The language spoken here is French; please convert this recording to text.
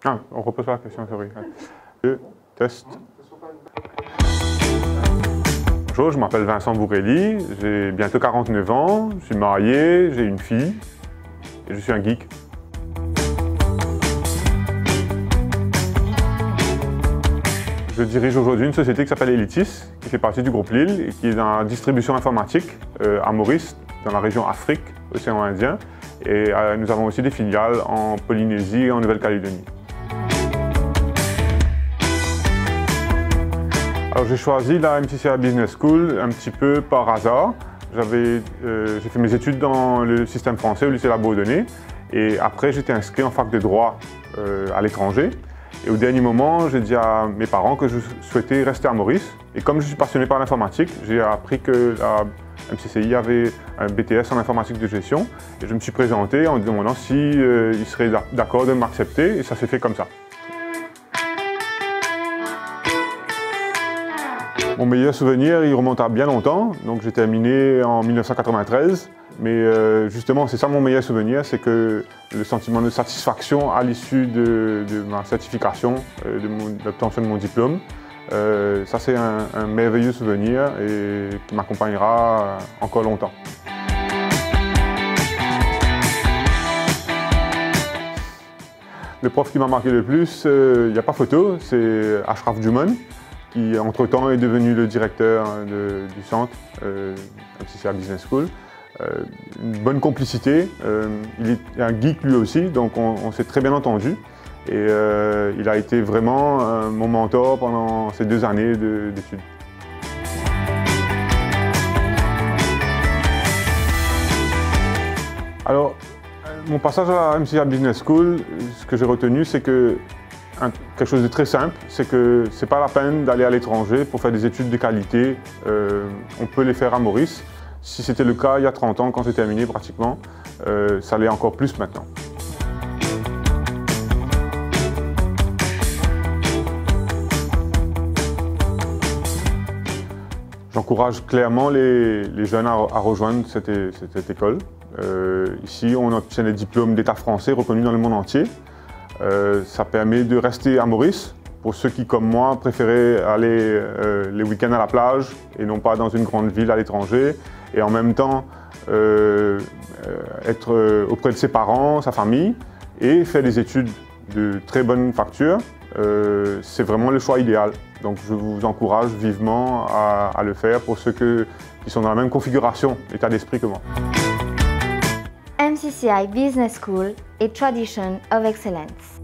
Ah, on repose pas la question, sorry. Test. Bonjour, je m'appelle Vincent Bourrelli, j'ai bientôt 49 ans, je suis marié, j'ai une fille et je suis un geek. Je dirige aujourd'hui une société qui s'appelle Elitis, qui fait partie du groupe Lille et qui est dans la distribution informatique à Maurice, dans la région Afrique, océan Indien. Et nous avons aussi des filiales en Polynésie et en Nouvelle-Calédonie. Alors j'ai choisi la MCCI Business School un petit peu par hasard. J'ai fait mes études dans le système français au lycée La Bourdonnais et après j'étais inscrit en fac de droit à l'étranger. Et au dernier moment, j'ai dit à mes parents que je souhaitais rester à Maurice. Et comme je suis passionné par l'informatique, j'ai appris que la MCCI avait un BTS en informatique de gestion. Et je me suis présenté en demandant s'ils seraient d'accord de m'accepter et ça s'est fait comme ça. Mon meilleur souvenir, il remonte à bien longtemps, donc j'ai terminé en 1993. Mais justement, c'est ça mon meilleur souvenir, c'est que le sentiment de satisfaction à l'issue de ma certification, de l'obtention de mon diplôme, ça c'est un merveilleux souvenir et qui m'accompagnera encore longtemps. Le prof qui m'a marqué le plus, il n'y a pas photo, c'est Ashraf Juman, qui entre-temps est devenu le directeur du centre MCCI Business School. Une bonne complicité, il est un geek lui aussi, donc on s'est très bien entendu. Et il a été vraiment mon mentor pendant ces 2 années d'études. Alors, mon passage à la MCCI Business School, ce que j'ai retenu, c'est que quelque chose de très simple, c'est que c'est pas la peine d'aller à l'étranger pour faire des études de qualité. On peut les faire à Maurice. Si c'était le cas il y a 30 ans, quand j'ai terminé pratiquement, ça l'est encore plus maintenant. J'encourage clairement les jeunes à rejoindre cette école. Ici, on obtient des diplômes d'État français reconnus dans le monde entier. Ça permet de rester à Maurice, pour ceux qui, comme moi, préféraient aller les week-ends à la plage et non pas dans une grande ville à l'étranger. Et en même temps, être auprès de ses parents, sa famille, et faire des études de très bonne facture, c'est vraiment le choix idéal. Donc je vous encourage vivement à le faire pour ceux qui sont dans la même configuration, état d'esprit que moi. MCCI Business School, a tradition of excellence.